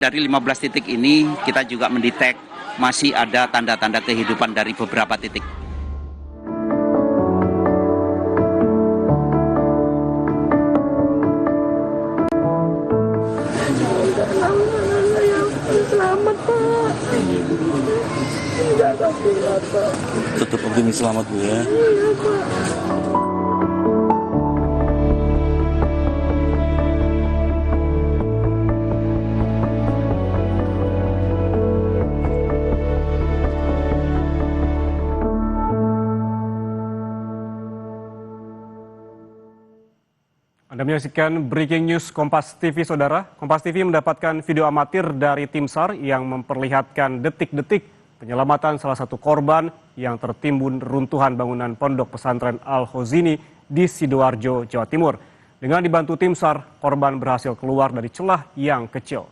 Dari 15 titik ini kita juga mendetek masih ada tanda-tanda kehidupan dari beberapa titik. Selamat Pak. Tetap optimis selamat Bu ya. Iya Pak. Anda menyaksikan Breaking News Kompas TV, Saudara. Kompas TV mendapatkan video amatir dari tim SAR yang memperlihatkan detik-detik penyelamatan salah satu korban yang tertimbun runtuhan bangunan Pondok Pesantren Al-Khozini di Sidoarjo, Jawa Timur. Dengan dibantu tim SAR, korban berhasil keluar dari celah yang kecil.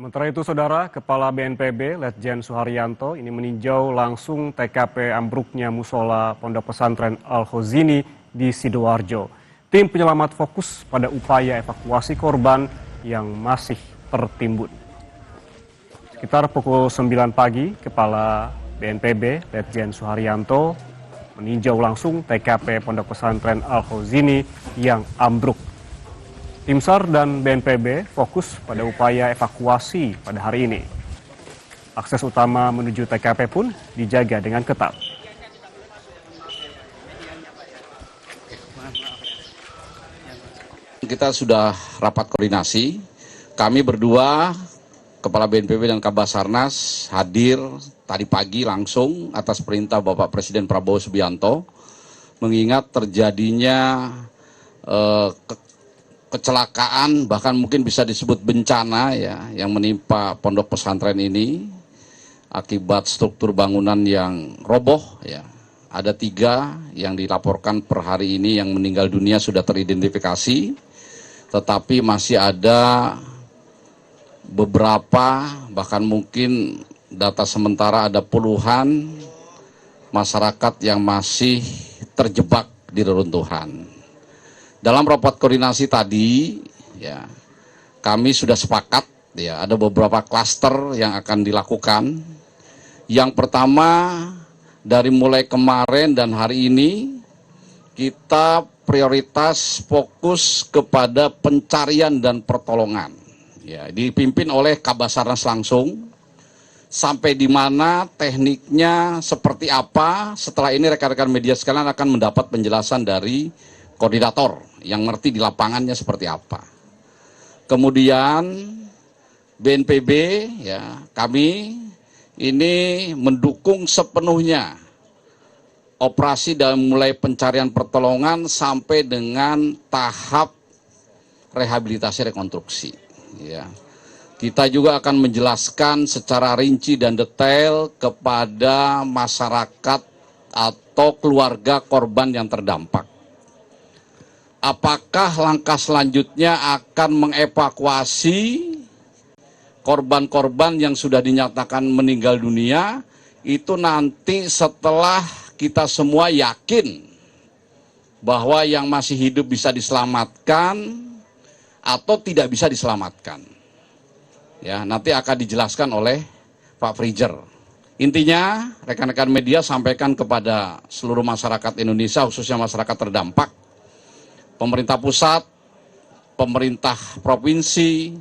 Sementara itu, Saudara, Kepala BNPB Letjen Suharyanto ini meninjau langsung TKP ambruknya musola Pondok Pesantren Al-Khozini di Sidoarjo. Tim penyelamat fokus pada upaya evakuasi korban yang masih tertimbun. Sekitar pukul 9 pagi, Kepala BNPB Letjen Suharyanto meninjau langsung TKP Pondok Pesantren Al-Khozini yang ambruk. Tim SAR dan BNPB fokus pada upaya evakuasi pada hari ini. Akses utama menuju TKP pun dijaga dengan ketat. Kita sudah rapat koordinasi. Kami berdua, Kepala BNPB dan Kabasarnas hadir tadi pagi langsung atas perintah Bapak Presiden Prabowo Subianto, mengingat terjadinya kecelakaan, bahkan mungkin bisa disebut bencana ya, yang menimpa pondok pesantren ini akibat struktur bangunan yang roboh ya. Ada 3 yang dilaporkan per hari ini yang meninggal dunia sudah teridentifikasi, tetapi masih ada beberapa, bahkan mungkin data sementara ada puluhan masyarakat yang masih terjebak di reruntuhan. Dalam rapat koordinasi tadi, ya, kami sudah sepakat, ya, ada beberapa klaster yang akan dilakukan. Yang pertama, dari mulai kemarin dan hari ini, kita prioritas fokus kepada pencarian dan pertolongan. Ya, dipimpin oleh Kabasarnas langsung, sampai di mana tekniknya seperti apa. Setelah ini rekan-rekan media sekalian akan mendapat penjelasan dari koordinator yang ngerti di lapangannya seperti apa. Kemudian BNPB ya, kami ini mendukung sepenuhnya operasi dari mulai pencarian pertolongan sampai dengan tahap rehabilitasi rekonstruksi ya. Kita juga akan menjelaskan secara rinci dan detail kepada masyarakat atau keluarga korban yang terdampak. Apakah langkah selanjutnya akan mengevakuasi korban-korban yang sudah dinyatakan meninggal dunia, itu nanti setelah kita semua yakin bahwa yang masih hidup bisa diselamatkan atau tidak bisa diselamatkan. Ya, nanti akan dijelaskan oleh Pak Frijer. Intinya, rekan-rekan media sampaikan kepada seluruh masyarakat Indonesia, khususnya masyarakat terdampak, pemerintah pusat, pemerintah provinsi,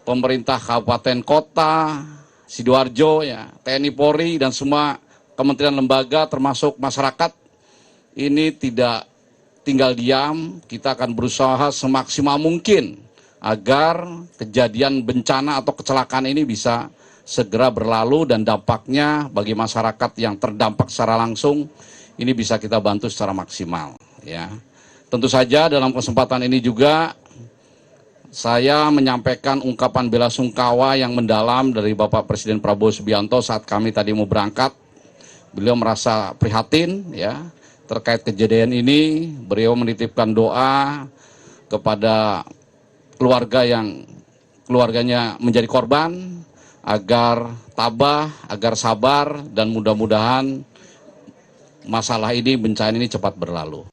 pemerintah kabupaten kota, Sidoarjo, ya, TNI Polri, dan semua kementerian lembaga termasuk masyarakat, ini tidak tinggal diam. Kita akan berusaha semaksimal mungkin agar kejadian bencana atau kecelakaan ini bisa segera berlalu dan dampaknya bagi masyarakat yang terdampak secara langsung ini bisa kita bantu secara maksimal, ya. Tentu saja dalam kesempatan ini juga saya menyampaikan ungkapan bela sungkawa yang mendalam dari Bapak Presiden Prabowo Subianto saat kami tadi mau berangkat. Beliau merasa prihatin, ya, terkait kejadian ini. Beliau menitipkan doa kepada keluarga yang keluarganya menjadi korban, agar tabah, agar sabar, dan mudah-mudahan masalah ini, bencana ini cepat berlalu.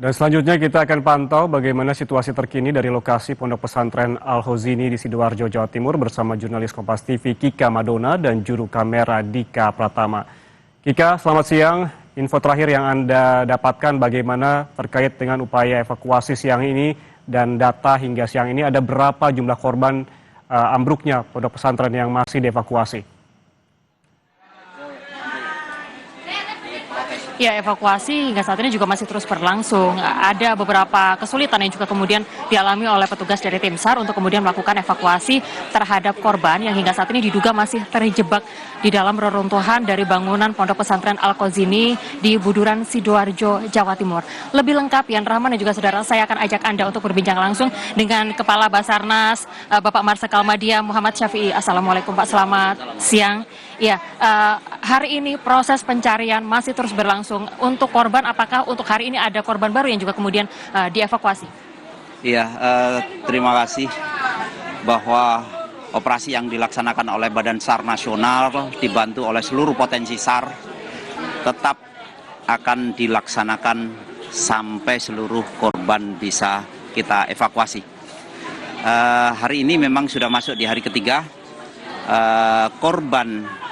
Dan selanjutnya kita akan pantau bagaimana situasi terkini dari lokasi Pondok Pesantren Al-Hozini di Sidoarjo, Jawa Timur bersama jurnalis Kompas TV Kika Madona dan juru kamera Dika Pratama. Kika, selamat siang. Info terakhir yang Anda dapatkan bagaimana terkait dengan upaya evakuasi siang ini dan data hingga siang ini ada berapa jumlah korban ambruknya pondok pesantren yang masih dievakuasi? Ya, evakuasi hingga saat ini juga masih terus berlangsung. Ada beberapa kesulitan yang juga kemudian dialami oleh petugas dari tim SAR untuk kemudian melakukan evakuasi terhadap korban yang hingga saat ini diduga masih terjebak di dalam reruntuhan dari bangunan Pondok Pesantren Al-Hozini di Buduran, Sidoarjo, Jawa Timur. Lebih lengkap, Yan Rahman dan juga saudara, saya akan ajak Anda untuk berbincang langsung dengan Kepala Basarnas, Bapak Marsikal Madya Muhammad Syafi'i. Assalamualaikum Pak, selamat siang. Ya, hari ini proses pencarian masih terus berlangsung. Untuk korban, apakah untuk hari ini ada korban baru yang juga kemudian dievakuasi? Iya, terima kasih bahwa operasi yang dilaksanakan oleh Badan SAR Nasional dibantu oleh seluruh potensi SAR tetap akan dilaksanakan sampai seluruh korban bisa kita evakuasi. Hari ini memang sudah masuk di hari ketiga. Korban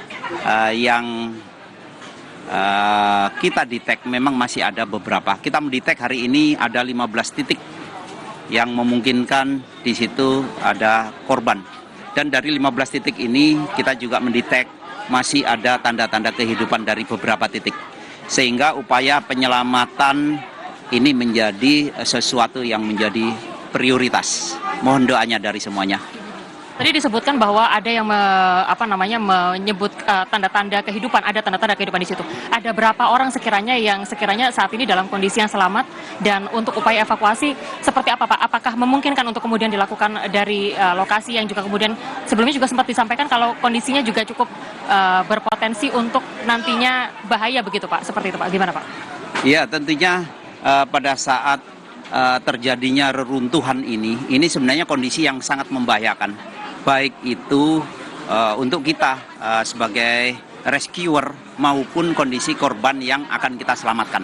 yang kita detek memang masih ada beberapa. Kita mendetek hari ini ada 15 titik yang memungkinkan di situ ada korban. Dan dari 15 titik ini kita juga mendetek masih ada tanda-tanda kehidupan dari beberapa titik. Sehingga upaya penyelamatan ini menjadi sesuatu yang menjadi prioritas. Mohon doanya dari semuanya. Tadi disebutkan bahwa ada yang menyebut tanda-tanda kehidupan, ada tanda-tanda kehidupan di situ. Ada berapa orang sekiranya yang saat ini dalam kondisi yang selamat, dan untuk upaya evakuasi seperti apa Pak? Apakah memungkinkan untuk kemudian dilakukan dari lokasi yang juga kemudian sebelumnya juga sempat disampaikan kalau kondisinya juga cukup berpotensi untuk nantinya bahaya begitu Pak? Seperti itu Pak, gimana Pak? Iya, tentunya pada saat terjadinya reruntuhan ini sebenarnya kondisi yang sangat membahayakan. Baik itu untuk kita sebagai rescuer maupun kondisi korban yang akan kita selamatkan.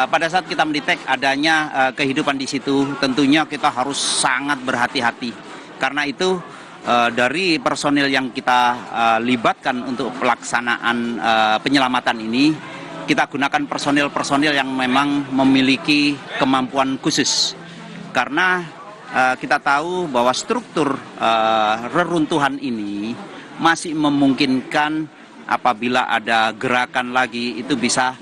Pada saat kita mendetek adanya kehidupan di situ, tentunya kita harus sangat berhati-hati. Karena itu dari personil yang kita libatkan untuk pelaksanaan penyelamatan ini, kita gunakan personil-personil yang memang memiliki kemampuan khusus. Karena kita tahu bahwa struktur reruntuhan ini masih memungkinkan apabila ada gerakan lagi itu bisa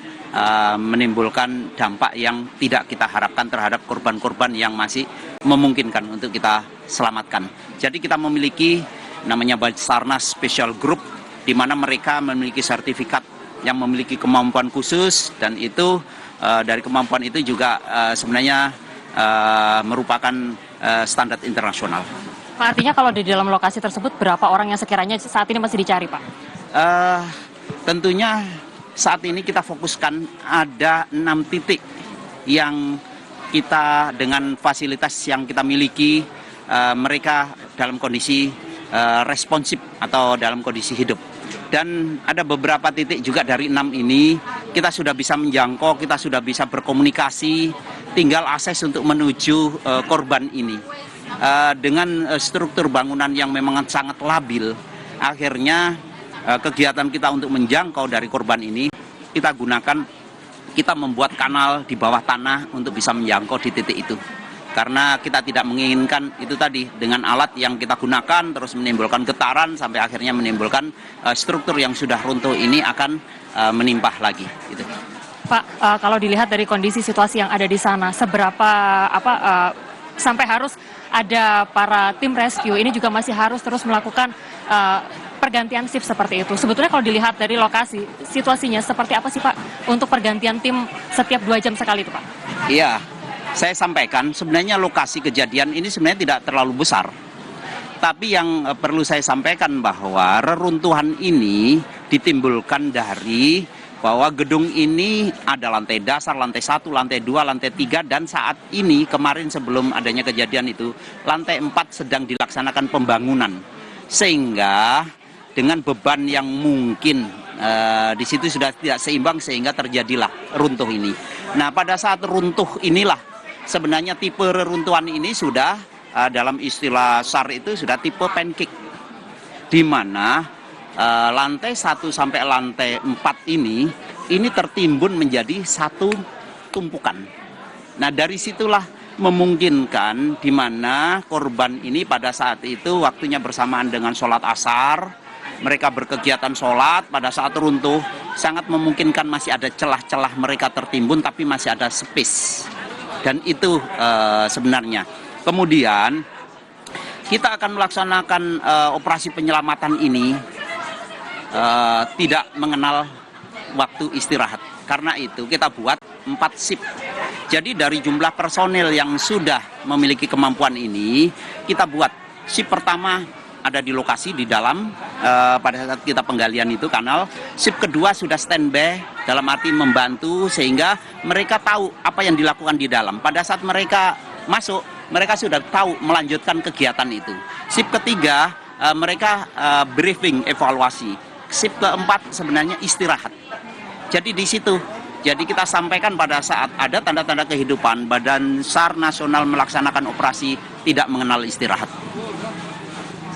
menimbulkan dampak yang tidak kita harapkan terhadap korban-korban yang masih memungkinkan untuk kita selamatkan. Jadi kita memiliki namanya Basarnas Special Group di mana mereka memiliki sertifikat yang memiliki kemampuan khusus, dan itu dari kemampuan itu juga sebenarnya merupakan standar internasional. Pak, artinya kalau di dalam lokasi tersebut berapa orang yang sekiranya saat ini masih dicari Pak? Tentunya saat ini kita fokuskan ada 6 titik yang kita dengan fasilitas yang kita miliki, mereka dalam kondisi responsif atau dalam kondisi hidup. Dan ada beberapa titik juga dari 6 ini kita sudah bisa menjangkau, kita sudah bisa berkomunikasi, tinggal akses untuk menuju korban ini. Dengan struktur bangunan yang memang sangat labil, akhirnya kegiatan kita untuk menjangkau dari korban ini, kita membuat kanal di bawah tanah untuk bisa menjangkau di titik itu. Karena kita tidak menginginkan itu tadi, dengan alat yang kita gunakan terus menimbulkan getaran sampai akhirnya menimbulkan struktur yang sudah runtuh ini akan menimpah lagi. Gitu. Pak, kalau dilihat dari kondisi situasi yang ada di sana, seberapa sampai harus ada para tim rescue ini juga masih harus terus melakukan pergantian shift seperti itu. Sebetulnya kalau dilihat dari lokasi, situasinya seperti apa sih Pak untuk pergantian tim setiap 2 jam sekali itu Pak? Iya, saya sampaikan sebenarnya lokasi kejadian ini sebenarnya tidak terlalu besar. Tapi yang perlu saya sampaikan bahwa reruntuhan ini ditimbulkan dari bahwa gedung ini ada lantai dasar, lantai 1, lantai 2, lantai 3, dan saat ini kemarin sebelum adanya kejadian itu, lantai 4 sedang dilaksanakan pembangunan. Sehingga dengan beban yang mungkin di situ sudah tidak seimbang sehingga terjadilah runtuh ini. Nah, pada saat runtuh inilah sebenarnya tipe reruntuhan ini sudah dalam istilah SAR itu sudah tipe pancake, di mana lantai 1 sampai lantai 4 ini tertimbun menjadi satu tumpukan. Nah, dari situlah memungkinkan di mana korban ini pada saat itu waktunya bersamaan dengan sholat asar, mereka berkegiatan sholat, pada saat runtuh sangat memungkinkan masih ada celah-celah mereka tertimbun tapi masih ada space. Dan itu sebenarnya. Kemudian kita akan melaksanakan operasi penyelamatan ini tidak mengenal waktu istirahat. Karena itu kita buat 4 shift. Jadi dari jumlah personel yang sudah memiliki kemampuan ini, kita buat shift pertama ada di lokasi di dalam pada saat kita penggalian itu kanal. Shift kedua sudah standby dalam arti membantu sehingga mereka tahu apa yang dilakukan di dalam. Pada saat mereka masuk, mereka sudah tahu melanjutkan kegiatan itu. Shift ketiga mereka briefing evaluasi. Shift keempat sebenarnya istirahat. Jadi di situ, jadi kita sampaikan pada saat ada tanda-tanda kehidupan, Badan SAR Nasional melaksanakan operasi tidak mengenal istirahat.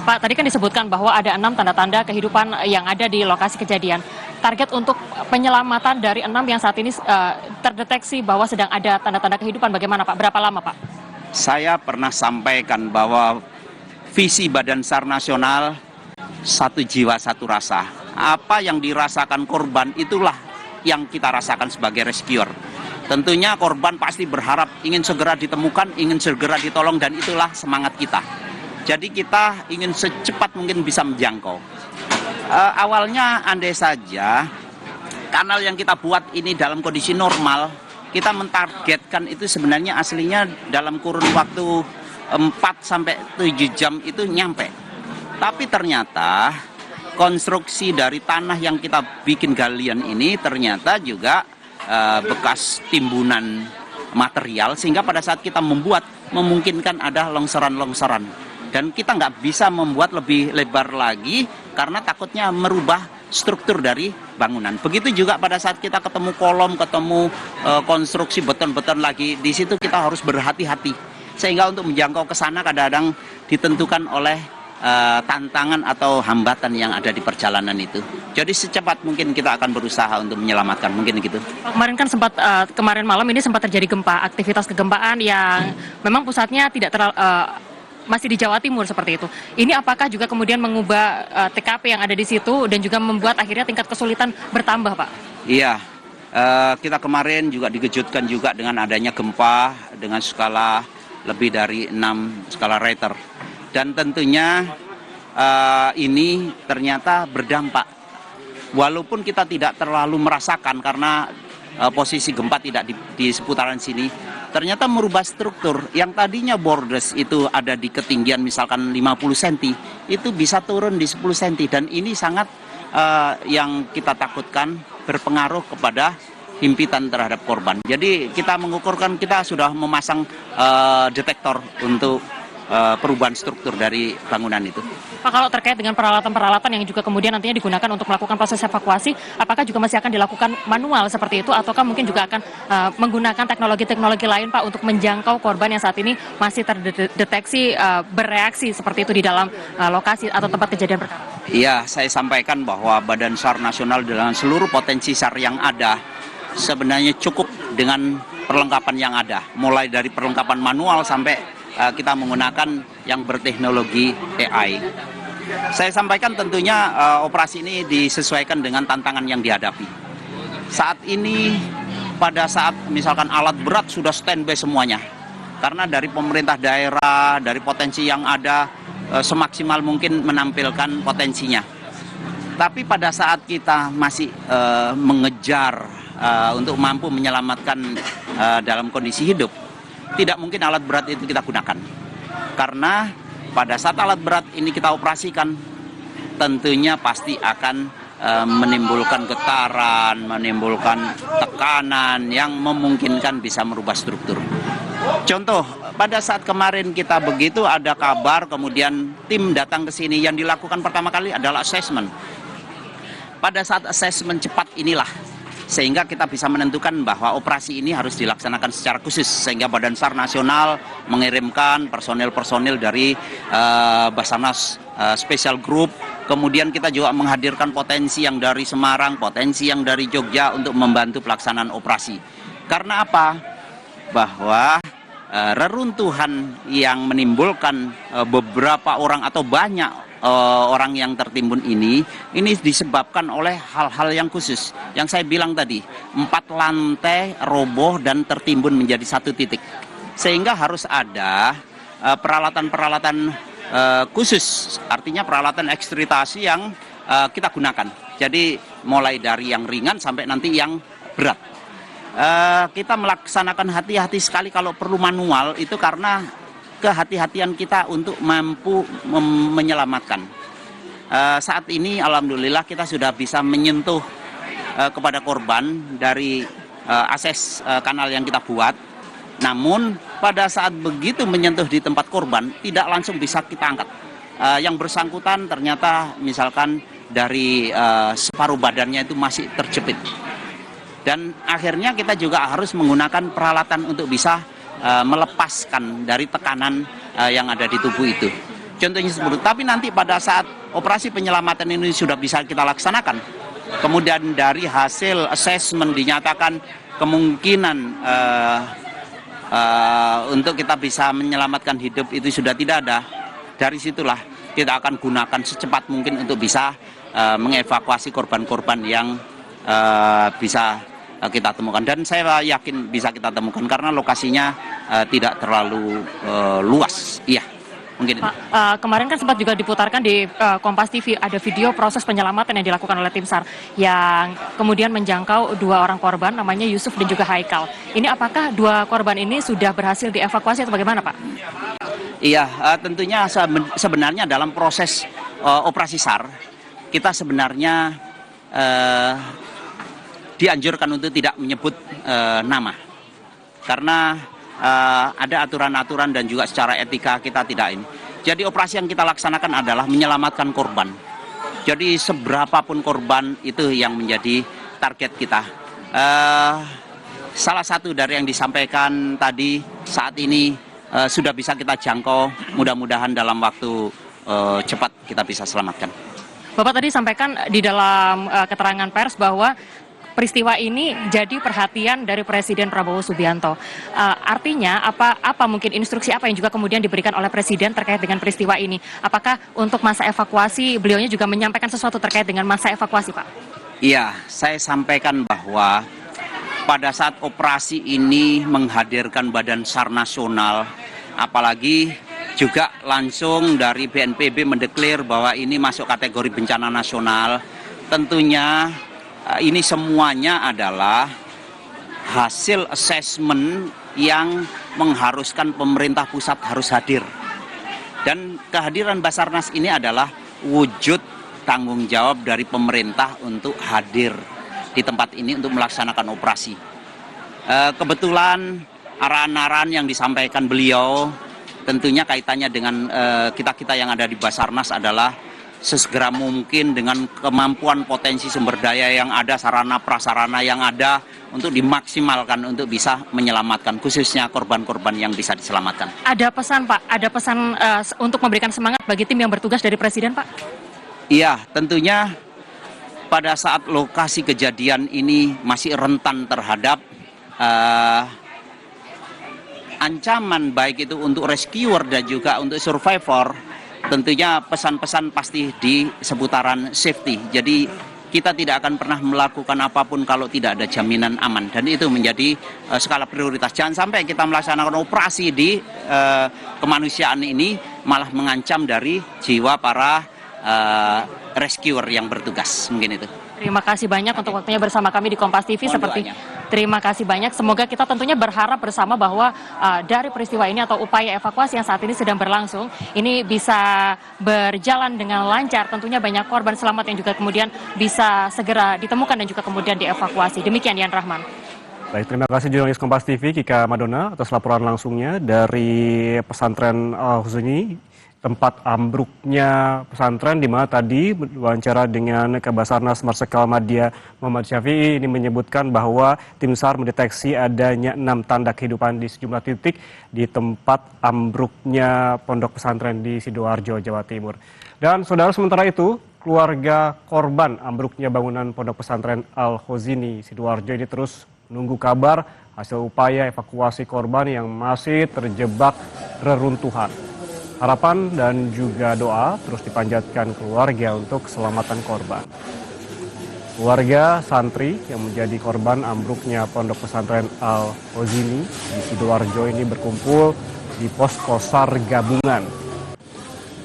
Pak, tadi kan disebutkan bahwa ada 6 tanda-tanda kehidupan yang ada di lokasi kejadian. Target untuk penyelamatan dari 6 yang saat ini terdeteksi bahwa sedang ada tanda-tanda kehidupan bagaimana Pak? Berapa lama Pak? Saya pernah sampaikan bahwa visi Badan SAR Nasional 1 jiwa 1 rasa. Apa yang dirasakan korban itulah yang kita rasakan sebagai rescuer. Tentunya korban pasti berharap ingin segera ditemukan, ingin segera ditolong, dan itulah semangat kita. Jadi kita ingin secepat mungkin bisa menjangkau. Awalnya andai saja kanal yang kita buat ini dalam kondisi normal, kita mentargetkan itu sebenarnya aslinya dalam kurun waktu 4-7 jam itu nyampe. Tapi ternyata konstruksi dari tanah yang kita bikin galian ini ternyata juga bekas timbunan material, sehingga pada saat kita membuat memungkinkan ada longsoran-longsoran. Dan kita nggak bisa membuat lebih lebar lagi karena takutnya merubah struktur dari bangunan. Begitu juga pada saat kita ketemu kolom, ketemu konstruksi beton-beton lagi, di situ kita harus berhati-hati. Sehingga untuk menjangkau ke sana kadang-kadang ditentukan oleh tantangan atau hambatan yang ada di perjalanan itu. Jadi secepat mungkin kita akan berusaha untuk menyelamatkan, mungkin gitu. Kemarin kan kemarin malam ini sempat terjadi gempa, aktivitas kegempaan yang memang pusatnya tidak masih di Jawa Timur seperti itu. Ini apakah juga kemudian mengubah TKP yang ada di situ dan juga membuat akhirnya tingkat kesulitan bertambah, Pak? Iya, kita kemarin juga dikejutkan juga dengan adanya gempa dengan skala lebih dari 6 skala Richter. Dan tentunya ini ternyata berdampak. Walaupun kita tidak terlalu merasakan karena posisi gempa tidak di seputaran sini, ternyata merubah struktur. Yang tadinya borders itu ada di ketinggian misalkan 50 cm, itu bisa turun di 10 cm. Dan ini sangat yang kita takutkan berpengaruh kepada himpitan terhadap korban. Jadi kita mengukurkan, kita sudah memasang detektor untuk perubahan struktur dari bangunan itu. Pak, kalau terkait dengan peralatan-peralatan yang juga kemudian nantinya digunakan untuk melakukan proses evakuasi, apakah juga masih akan dilakukan manual seperti itu, ataukah mungkin juga akan menggunakan teknologi-teknologi lain, Pak, untuk menjangkau korban yang saat ini masih terdeteksi bereaksi seperti itu di dalam lokasi atau tempat kejadian perkara? Iya, saya sampaikan bahwa Badan SAR Nasional dengan seluruh potensi SAR yang ada sebenarnya cukup dengan perlengkapan yang ada. Mulai dari perlengkapan manual sampai kita menggunakan yang berteknologi AI. Saya sampaikan tentunya operasi ini disesuaikan dengan tantangan yang dihadapi. Saat ini pada saat misalkan alat berat sudah standby semuanya. Karena dari pemerintah daerah, dari potensi yang ada, semaksimal mungkin menampilkan potensinya. Tapi pada saat kita masih mengejar untuk mampu menyelamatkan dalam kondisi hidup, tidak mungkin alat berat itu kita gunakan. Karena pada saat alat berat ini kita operasikan, tentunya pasti akan menimbulkan getaran, menimbulkan tekanan yang memungkinkan bisa merubah struktur. Contoh, pada saat kemarin kita begitu ada kabar, kemudian tim datang ke sini, yang dilakukan pertama kali adalah assessment. Pada saat assessment cepat inilah, sehingga kita bisa menentukan bahwa operasi ini harus dilaksanakan secara khusus, sehingga Badan SAR Nasional mengirimkan personil-personil dari Basarnas Special Group, kemudian kita juga menghadirkan potensi yang dari Semarang, potensi yang dari Jogja untuk membantu pelaksanaan operasi. Karena apa? Bahwa reruntuhan yang menimbulkan beberapa orang atau banyak orang yang tertimbun ini disebabkan oleh hal-hal yang khusus. Yang saya bilang tadi, 4 lantai roboh dan tertimbun menjadi satu titik. Sehingga harus ada peralatan-peralatan khusus, artinya peralatan ekstritasi yang kita gunakan. Jadi mulai dari yang ringan sampai nanti yang berat. Kita melaksanakan hati-hati sekali kalau perlu manual, itu karena kehati-hatian kita untuk mampu menyelamatkan. Saat ini alhamdulillah kita sudah bisa menyentuh kepada korban dari akses kanal yang kita buat. Namun pada saat begitu menyentuh di tempat korban tidak langsung bisa kita angkat. Yang bersangkutan ternyata misalkan dari separuh badannya itu masih terjepit. Dan akhirnya kita juga harus menggunakan peralatan untuk bisa melepaskan dari tekanan yang ada di tubuh itu. Contohnya seperti itu. Tapi nanti pada saat operasi penyelamatan ini sudah bisa kita laksanakan, kemudian dari hasil assessment dinyatakan kemungkinan untuk kita bisa menyelamatkan hidup itu sudah tidak ada. Dari situlah kita akan gunakan secepat mungkin untuk bisa mengevakuasi korban-korban yang bisa kita temukan, dan saya yakin bisa kita temukan karena lokasinya tidak terlalu luas. Iya, mungkin. Pak, kemarin kan sempat juga diputarkan di Kompas TV ada video proses penyelamatan yang dilakukan oleh tim SAR yang kemudian menjangkau 2 orang korban, namanya Yusuf dan juga Haikal. Ini apakah 2 korban ini sudah berhasil dievakuasi atau bagaimana, Pak? Iya, tentunya sebenarnya dalam proses operasi SAR kita sebenarnya dianjurkan untuk tidak menyebut nama, karena ada aturan-aturan dan juga secara etika kita tidak ini. Jadi operasi yang kita laksanakan adalah menyelamatkan korban. Jadi seberapapun korban itu yang menjadi target kita. Salah satu dari yang disampaikan tadi saat ini sudah bisa kita jangkau, mudah-mudahan dalam waktu cepat kita bisa selamatkan. Bapak tadi sampaikan di dalam keterangan pers bahwa peristiwa ini jadi perhatian dari Presiden Prabowo Subianto. Artinya apa mungkin instruksi apa yang juga kemudian diberikan oleh Presiden terkait dengan peristiwa ini? Apakah untuk masa evakuasi beliaunya juga menyampaikan sesuatu terkait dengan masa evakuasi, Pak? Iya, saya sampaikan bahwa pada saat operasi ini menghadirkan Badan SAR Nasional, apalagi juga langsung dari BNPB mendeklar bahwa ini masuk kategori bencana nasional, tentunya ini semuanya adalah hasil assessment yang mengharuskan pemerintah pusat harus hadir. Dan kehadiran Basarnas ini adalah wujud tanggung jawab dari pemerintah untuk hadir di tempat ini untuk melaksanakan operasi. Kebetulan arahan-arahan yang disampaikan beliau tentunya kaitannya dengan kita-kita yang ada di Basarnas adalah sesegera mungkin dengan kemampuan potensi sumber daya yang ada, sarana prasarana yang ada untuk dimaksimalkan untuk bisa menyelamatkan khususnya korban-korban yang bisa diselamatkan. Ada pesan, Pak, ada pesan untuk memberikan semangat bagi tim yang bertugas dari Presiden, Pak? Iya, tentunya pada saat lokasi kejadian ini masih rentan terhadap eh, ancaman baik itu untuk rescuer dan juga untuk survivor, tentunya pesan-pesan pasti di seputaran safety. Jadi kita tidak akan pernah melakukan apapun kalau tidak ada jaminan aman, dan itu menjadi skala prioritas. Jangan sampai kita melaksanakan operasi di kemanusiaan ini malah mengancam dari jiwa para rescuer yang bertugas, mungkin itu. Terima kasih banyak untuk waktunya bersama kami di Kompas TV. Terima kasih banyak. Semoga kita tentunya berharap bersama bahwa dari peristiwa ini atau upaya evakuasi yang saat ini sedang berlangsung, ini bisa berjalan dengan lancar. Tentunya banyak korban selamat yang juga kemudian bisa segera ditemukan dan juga kemudian dievakuasi. Demikian, Yan Rahman. Baik, terima kasih jurnalis Kompas TV Kika Madona atas laporan langsungnya dari pesantren Al-Huzuni, tempat ambruknya pesantren, di mana tadi wawancara dengan Kabasarnas Marsikal Madya Muhammad Syafi'i ini menyebutkan bahwa tim SAR mendeteksi adanya 6 tanda kehidupan di sejumlah titik di tempat ambruknya pondok pesantren di Sidoarjo, Jawa Timur. Dan saudara, sementara itu keluarga korban ambruknya bangunan pondok pesantren Al-Huzuni Sidoarjo ini terus menunggu kabar hasil upaya evakuasi korban yang masih terjebak reruntuhan. Harapan dan juga doa terus dipanjatkan keluarga untuk keselamatan korban. Keluarga santri yang menjadi korban ambruknya pondok pesantren Al-Huzuni di Sidoarjo ini berkumpul di posko SAR gabungan.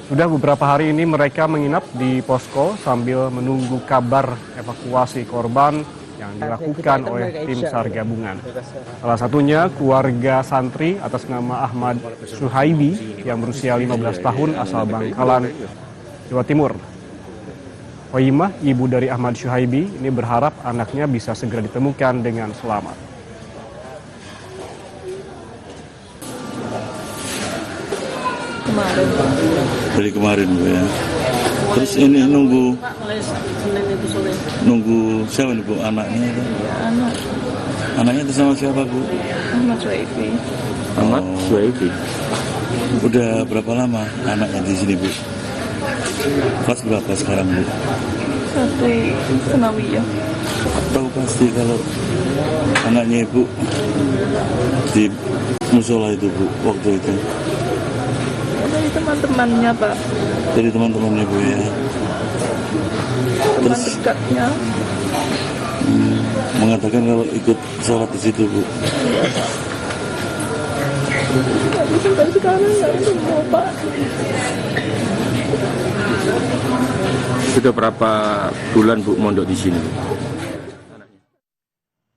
Sudah beberapa hari ini mereka menginap di posko sambil menunggu kabar evakuasi korban yang dilakukan oleh tim SAR gabungan. Salah satunya keluarga santri atas nama Ahmad Syuhaibi yang berusia 15 tahun asal Bangkalan, Jawa Timur. Hoimah, ibu dari Ahmad Syuhaibi, ini berharap anaknya bisa segera ditemukan dengan selamat. Dari kemarin Bu ya. Terus ini nunggu siapa nih Bu, anaknya itu? Anak Anaknya itu sama siapa Bu? Ahmad Suaifi. Ahmad Suaifi. Udah berapa lama anaknya di sini Bu? Kelas berapa sekarang Bu? Sate Senawiyah. Tahu pasti kalau anaknya Ibu di musola itu Bu waktu itu? Dari teman-temannya, Pak. Dari teman-temannya Bu ya. Teman dekatnya. Mengatakan kalau ikut sholat di situ Bu. Tapi sampai sekarang nggak ketemu, Pak. Sudah berapa bulan Bu mondok di sini?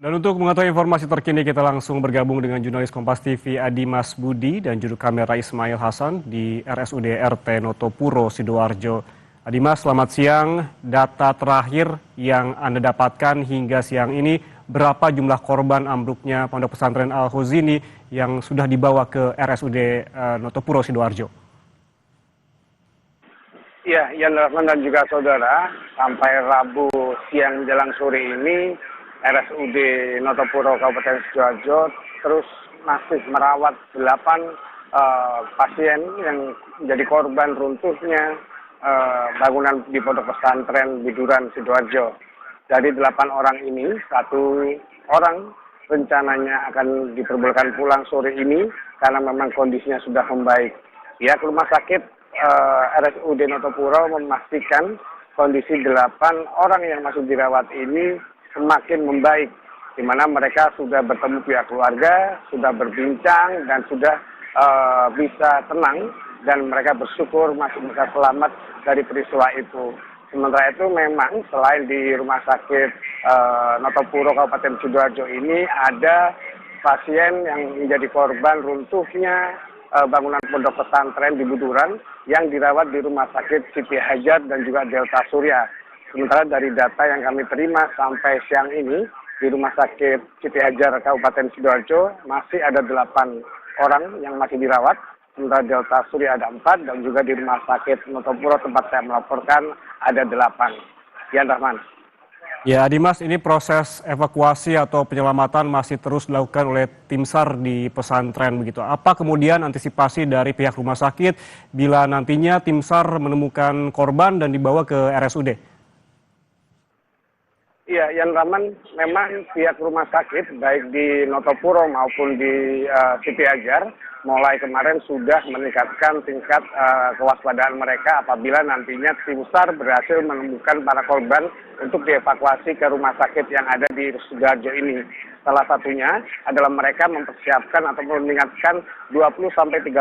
Dan untuk mengetahui informasi terkini, kita langsung bergabung dengan jurnalis Kompas TV Adi Mas Budi dan juru kamera Ismail Hasan di RSUD RT Notopuro, Sidoarjo. Adi Mas, selamat siang. Data terakhir yang Anda dapatkan hingga siang ini, berapa jumlah korban ambruknya pondok pesantren Al-Huzuni yang sudah dibawa ke RSUD Notopuro, Sidoarjo? Ya, Yan Rahman dan juga saudara, sampai Rabu siang menjelang sore ini, RSUD Notopuro Kabupaten Sidoarjo terus masih merawat 8 pasien yang menjadi korban runtuhnya bangunan di pondok pesantren Biduran Sidoarjo. Dari 8 orang ini, 1 orang rencananya akan diperbolehkan pulang sore ini karena memang kondisinya sudah membaik. Pihak rumah sakit RSUD Notopuro memastikan kondisi 8 orang yang masih dirawat ini semakin membaik, di mana mereka sudah bertemu pihak keluarga, sudah berbincang, dan sudah bisa tenang, dan mereka bersyukur masih bisa selamat dari peristiwa itu. Sementara itu memang selain di rumah sakit Notopuro Kabupaten Sidoarjo ini ada pasien yang menjadi korban runtuhnya bangunan pondok pesantren di Biduran yang dirawat di rumah sakit Siti Hajar dan juga Delta Surya. Sementara dari data yang kami terima sampai siang ini, di Rumah Sakit Siti Hajar Kabupaten Sidoarjo masih ada 8 orang yang masih dirawat. Sementara Delta Surya ada 4 dan juga di Rumah Sakit Notopuro tempat saya melaporkan ada 8. Yan Rahman. Ya, Dimas, ini proses evakuasi atau penyelamatan masih terus dilakukan oleh tim SAR di pesantren begitu. Apa kemudian antisipasi dari pihak rumah sakit bila nantinya tim SAR menemukan korban dan dibawa ke RSUD? Iya, Yan Rahman, memang pihak rumah sakit baik di Notopuro maupun di Siti Ajar mulai kemarin sudah meningkatkan tingkat kewaspadaan mereka apabila nantinya tim SAR berhasil menemukan para korban untuk dievakuasi ke rumah sakit yang ada di Sidoarjo ini. Salah satunya adalah mereka mempersiapkan atau meningkatkan 20-30%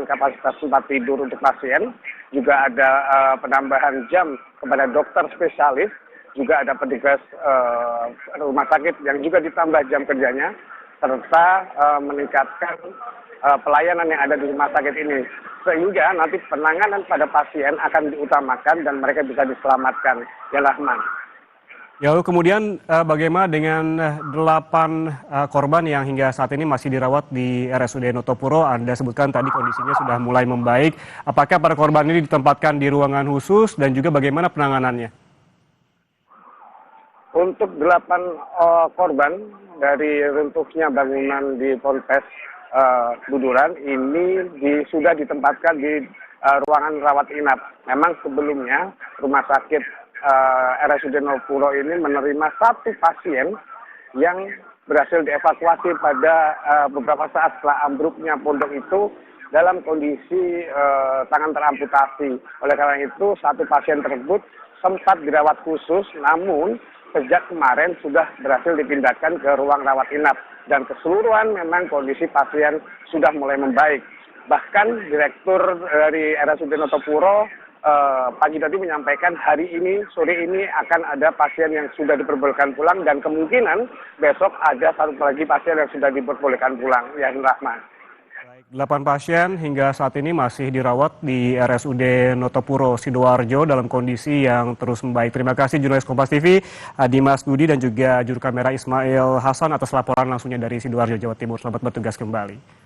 kapasitas tempat tidur untuk pasien. Juga ada penambahan jam kepada dokter spesialis. Juga ada petugas rumah sakit yang juga ditambah jam kerjanya, serta meningkatkan pelayanan yang ada di rumah sakit ini. Sehingga nanti penanganan pada pasien akan diutamakan dan mereka bisa diselamatkan. Ya Rahman. Ya, lalu kemudian bagaimana dengan 8 korban yang hingga saat ini masih dirawat di RSUD Notopuro? Anda sebutkan tadi kondisinya sudah mulai membaik. Apakah para korban ini ditempatkan di ruangan khusus dan juga bagaimana penanganannya? Untuk 8 korban dari runtuhnya bangunan di Ponpes Buduran ini sudah ditempatkan di ruangan rawat inap. Memang sebelumnya rumah sakit RSUD Notopuro ini menerima 1 pasien yang berhasil dievakuasi pada beberapa saat setelah ambruknya pondok itu dalam kondisi tangan teramputasi. Oleh karena itu 1 pasien tersebut sempat dirawat khusus, namun sejak kemarin sudah berhasil dipindahkan ke ruang rawat inap dan keseluruhan memang kondisi pasien sudah mulai membaik. Bahkan Direktur dari RSUD Notopuro pagi tadi menyampaikan hari ini, sore ini akan ada pasien yang sudah diperbolehkan pulang dan kemungkinan besok ada 1 lagi pasien yang sudah diperbolehkan pulang. Ya Rahman. 8 pasien hingga saat ini masih dirawat di RSUD Notopuro Sidoarjo dalam kondisi yang terus membaik. Terima kasih jurnalis Kompas TV, Dimas Budi dan juga juru kamera Ismail Hasan atas laporan langsungnya dari Sidoarjo, Jawa Timur. Selamat bertugas kembali.